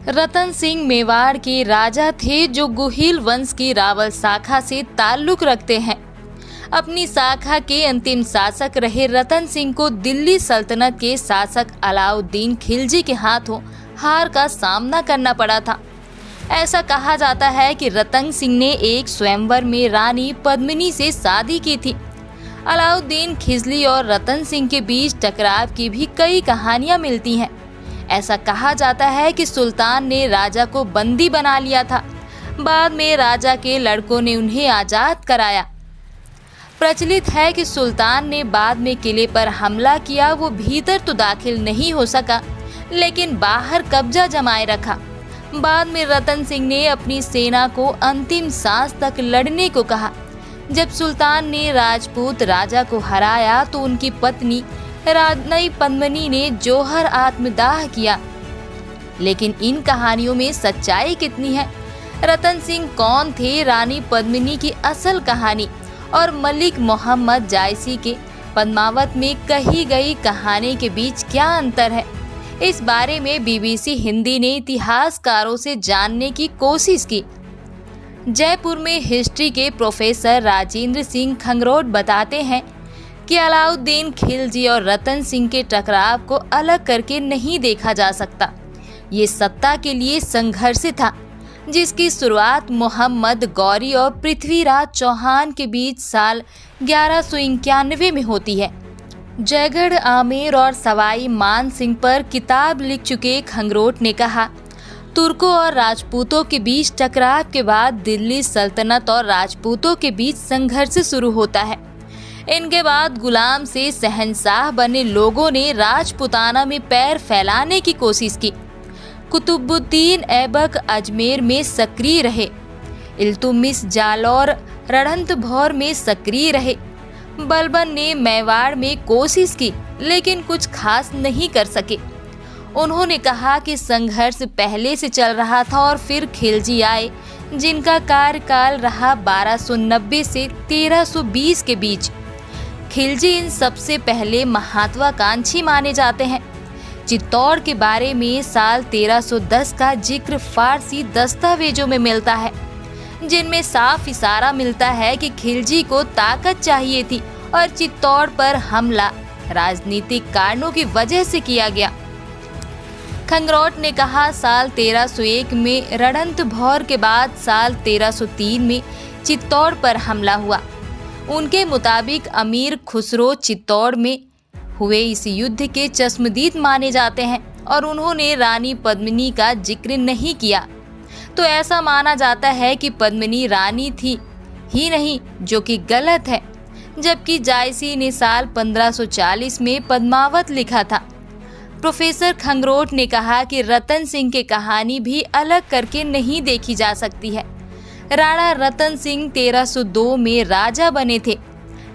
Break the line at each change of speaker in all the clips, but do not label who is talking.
रतन सिंह मेवाड़ के राजा थे जो गुहिल वंश की रावल शाखा से ताल्लुक रखते हैं। अपनी शाखा के अंतिम शासक रहे रतन सिंह को दिल्ली सल्तनत के शासक अलाउद्दीन खिलजी के हाथों हार का सामना करना पड़ा था। ऐसा कहा जाता है कि रतन सिंह ने एक स्वयंवर में रानी पद्मिनी से शादी की थी। अलाउद्दीन खिलजी और रतन सिंह के बीच टकराव की भी कई कहानियां मिलती हैं। ऐसा कहा जाता है कि सुल्तान ने राजा को बंदी बना लिया था। बाद में राजा के लड़कों ने उन्हें आजाद कराया। प्रचलित है कि सुल्तान ने बाद में किले पर हमला किया। वो भीतर तो दाखिल नहीं हो सका, लेकिन बाहर कब्जा जमाए रखा। बाद में रतन सिंह ने अपनी सेना को अंतिम सांस तक लड़ने को कहा। जब सुल्तान ने राजपूत राजा को हराया तो उनकी पत्नी रानी पद्मिनी ने जौहर आत्मदाह किया। लेकिन इन कहानियों में सच्चाई कितनी है? रतन सिंह कौन थे? रानी पद्मिनी की असल कहानी और मलिक मोहम्मद जायसी के पद्मावत में कही गई कहानी के बीच क्या अंतर है? इस बारे में बीबीसी हिंदी ने इतिहासकारों से जानने की कोशिश की। जयपुर में हिस्ट्री के प्रोफेसर राजेंद्र सिंह खंगरोट बताते हैं कि अलाउद्दीन खिलजी और रतन सिंह के टकराव को अलग करके नहीं देखा जा सकता। ये सत्ता के लिए संघर्ष था, जिसकी शुरुआत मोहम्मद गौरी और पृथ्वीराज चौहान के बीच साल 1191 में होती है। जयगढ़ आमेर और सवाई मान सिंह पर किताब लिख चुके खंगरोट ने कहा, तुर्कों और राजपूतों के बीच टकराव के बाद दिल्ली सल्तनत और राजपूतों के बीच संघर्ष शुरू होता है। इनके बाद गुलाम से शहंशाह बने लोगों ने राजपुताना में पैर फैलाने की कोशिश की। कुतुबुद्दीन ऐबक अजमेर में सक्रिय रहे। इल्तुतमिश जालौर रणथंभौर में सक्रिय रहे। बलबन ने मेवाड़ में कोशिश की, लेकिन कुछ खास नहीं कर सके। उन्होंने कहा कि संघर्ष पहले से चल रहा था और फिर खिलजी आए, जिनका कार्यकाल रहा 1290 से 1320 के बीच। खिलजी इन सबसे पहले महत्वाकांक्षी माने जाते हैं। चित्तौड़ के बारे में साल 1310 का जिक्र फारसी दस्तावेजों में मिलता है, जिनमें साफ इशारा मिलता है कि खिलजी को ताकत चाहिए थी और चित्तौड़ पर हमला राजनीतिक कारणों की वजह से किया गया। खंगरोट ने कहा, साल 1301 में रणथंभौर के बाद साल 1303 में चित्तौड़ पर हमला हुआ। उनके मुताबिक अमीर खुसरो चित्तौड़ में हुए इस युद्ध के चश्मदीद माने जाते हैं और उन्होंने रानी पद्मिनी का जिक्र नहीं किया। तो ऐसा माना जाता है कि पद्मिनी रानी थी ही नहीं, जो कि गलत है, जबकि जायसी ने साल 1540 में पद्मावत लिखा था। प्रोफेसर खंगरोट ने कहा कि रतन सिंह की कहानी भी अलग करके नहीं देखी जा सकती है। राणा रतन सिंह 1302 में राजा बने थे,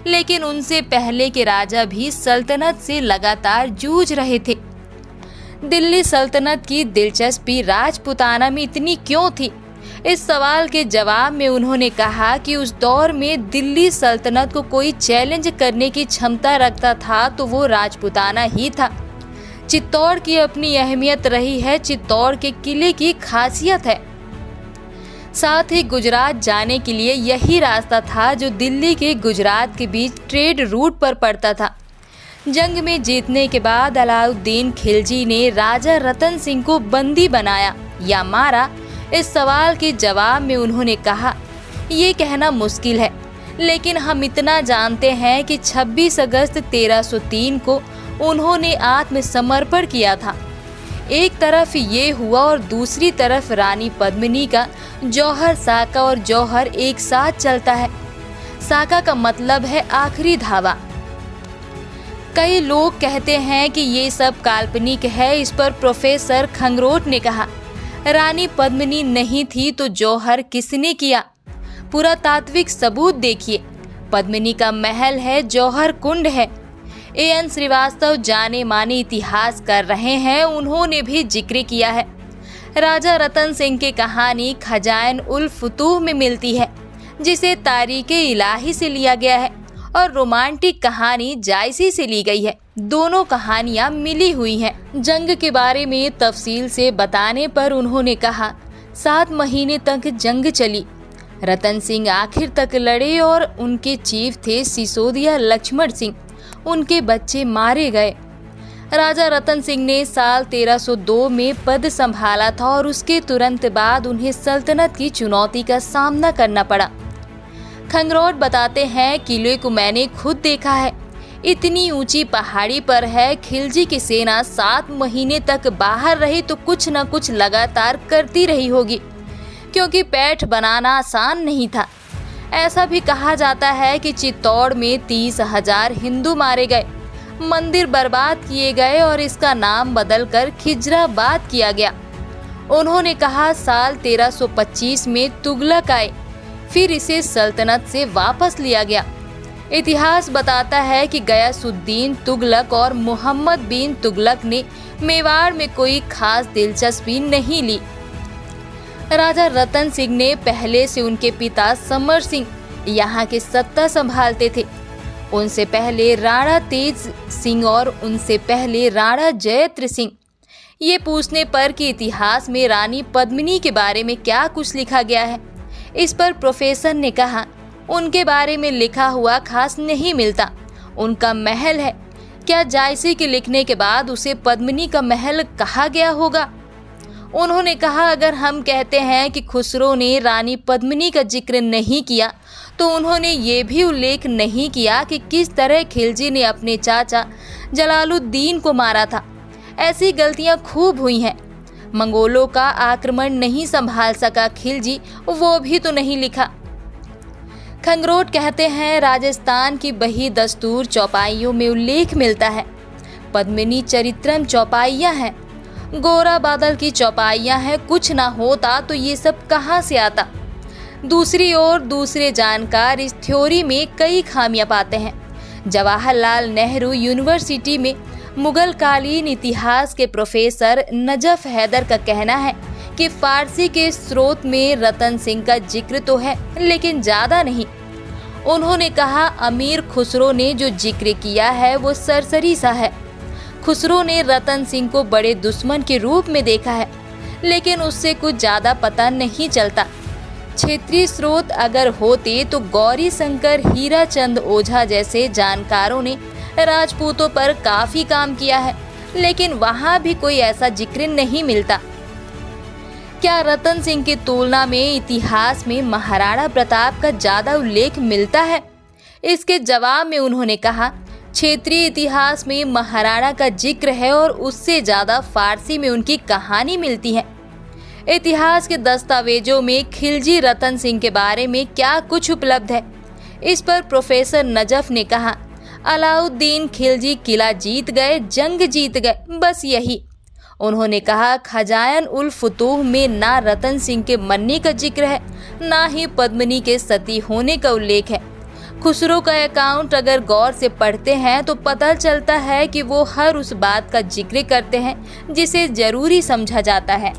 लेकिन उनसे पहले के राजा भी सल्तनत से लगातार जूझ रहे थे। दिल्ली सल्तनत की दिलचस्पी राजपुताना में इतनी क्यों थी? इस सवाल के जवाब में उन्होंने कहा कि उस दौर में दिल्ली सल्तनत को कोई चैलेंज करने की क्षमता रखता था तो वो राजपुताना ही था। चित्तौड़ की अपनी अहमियत रही है, चित्तौड़ के किले की खासियत है। साथ ही गुजरात जाने के लिए यही रास्ता था जो दिल्ली के गुजरात के बीच ट्रेड रूट पर पड़ता था। जंग में जीतने के बाद अलाउद्दीन खिलजी ने राजा रतन सिंह को बंदी बनाया या मारा। इस सवाल के जवाब में उन्होंने कहा, ये कहना मुश्किल है, लेकिन हम इतना जानते हैं कि 26 अगस्त 1303 को उन्होंने आत्मसमर्पण किया था। एक तरफ ये हुआ और दूसरी तरफ रानी पद्मिनी का जौहर साका और जौहर एक साथ चलता है। साका का मतलब है आखिरी धावा। कई लोग कहते हैं कि ये सब काल्पनिक है। इस पर प्रोफेसर खंगरोट ने कहा, रानी पद्मिनी नहीं थी तो जौहर किसने किया? पुरातात्विक सबूत देखिए। पद्मिनी का महल है, जौहर कुंड है। एएन श्रीवास्तव जाने माने इतिहास कर रहे हैं, उन्होंने भी जिक्र किया है। राजा रतन सिंह की कहानी खजाइन उल फुतूह में मिलती है, जिसे तारीखे इलाही से लिया गया है और रोमांटिक कहानी जायसी से ली गई है। दोनों कहानियां मिली हुई हैं। जंग के बारे में तफसील से बताने पर उन्होंने कहा, 7 महीने तक जंग चली। रतन सिंह आखिर तक लड़े और उनके चीफ थे सिसोदिया लक्ष्मण सिंह। उनके बच्चे मारे गए। राजा रतन सिंह ने साल 1302 में पद संभाला था और उसके तुरंत बाद उन्हें सल्तनत की चुनौती का सामना करना पड़ा। खंगरोट बताते हैं, किले को मैंने खुद देखा है। इतनी ऊंची पहाड़ी पर है। खिलजी की सेना 7 महीने तक बाहर रही तो कुछ न कुछ लगातार करती रही होगी, क्योंकि पैठ बनाना आसान नहीं था। ऐसा भी कहा जाता है कि चित्तौड़ में 30,000 हिंदू मारे गए, मंदिर बर्बाद किए गए और इसका नाम बदलकर खिजराबाद किया गया। उन्होंने कहा, साल 1325 में तुगलक आए, फिर इसे सल्तनत से वापस लिया गया। इतिहास बताता है कि गयासुद्दीन तुगलक और मोहम्मद बिन तुगलक ने मेवाड़ में कोई खास दिलचस्पी नहीं ली। राजा रतन सिंह ने पहले से उनके पिता समर सिंह यहाँ की सत्ता संभालते थे। उनसे पहले राणा तेज सिंह और उनसे पहले राणा जयद्रथ सिंह। ये पूछने पर कि इतिहास में रानी पद्मिनी के बारे में क्या कुछ लिखा गया है, इस पर प्रोफेसर ने कहा, उनके बारे में लिखा हुआ खास नहीं मिलता। उनका महल है। क्या जायसी के लिखने के बाद उसे पद्मिनी का महल कहा गया होगा? उन्होंने कहा, अगर हम कहते हैं कि खुसरो ने रानी पद्मिनी का जिक्र नहीं किया तो उन्होंने ये भी उल्लेख नहीं किया कि किस तरह खिलजी ने अपने चाचा जलालुद्दीन को मारा था। ऐसी गलतियां खूब हुई हैं। मंगोलों का आक्रमण नहीं संभाल सका खिलजी, वो भी तो नहीं लिखा। खंगरोट कहते हैं, राजस्थान की बही दस्तूर चौपाइयों में उल्लेख मिलता है। पद्मिनी चरित्रम चौपाइयाँ हैं, गोरा बादल की चौपाइयाँ हैं। कुछ ना होता तो ये सब कहाँ से आता? दूसरी ओर दूसरे जानकार इस थ्योरी में कई खामियां पाते हैं। जवाहरलाल नेहरू यूनिवर्सिटी में मुगल कालीन इतिहास के प्रोफेसर नजफ हैदर का कहना है कि फारसी के स्रोत में रतन सिंह का जिक्र तो है, लेकिन ज़्यादा नहीं। उन्होंने कहा, अमीर खुसरो ने जो जिक्र किया है वो सरसरी सा है। खुसरो ने रतन सिंह को बड़े दुश्मन के रूप में देखा है, लेकिन उससे कुछ ज़्यादा पता नहीं चलता। क्षेत्रीय स्रोत अगर होते तो गौरी शंकर हीराचंद ओझा जैसे जानकारों ने राजपूतों पर काफ़ी काम किया है, लेकिन वहाँ भी कोई ऐसा जिक्र नहीं मिलता। क्या रतन सिंह की तुलना में इतिहास में महाराणा प्रताप का ज़्यादा उल्लेख मिलता है? इसके जवाब में उन्होंने कहा, क्षेत्रीय इतिहास में महाराणा का जिक्र है और उससे ज़्यादा फारसी में उनकी कहानी मिलती है। इतिहास के दस्तावेजों में खिलजी रतन सिंह के बारे में क्या कुछ उपलब्ध है? इस पर प्रोफेसर नजफ ने कहा, अलाउद्दीन खिलजी किला जीत गए, जंग जीत गए, बस यही। उन्होंने कहा, खजायन उल फुतूह में ना रतन सिंह के मरने का जिक्र है, ना ही पद्मिनी के सती होने का उल्लेख है। खुसरो का अकाउंट अगर गौर से पढ़ते हैं तो पता चलता है कि वो हर उस बात का जिक्र करते हैं जिसे जरूरी समझा जाता है।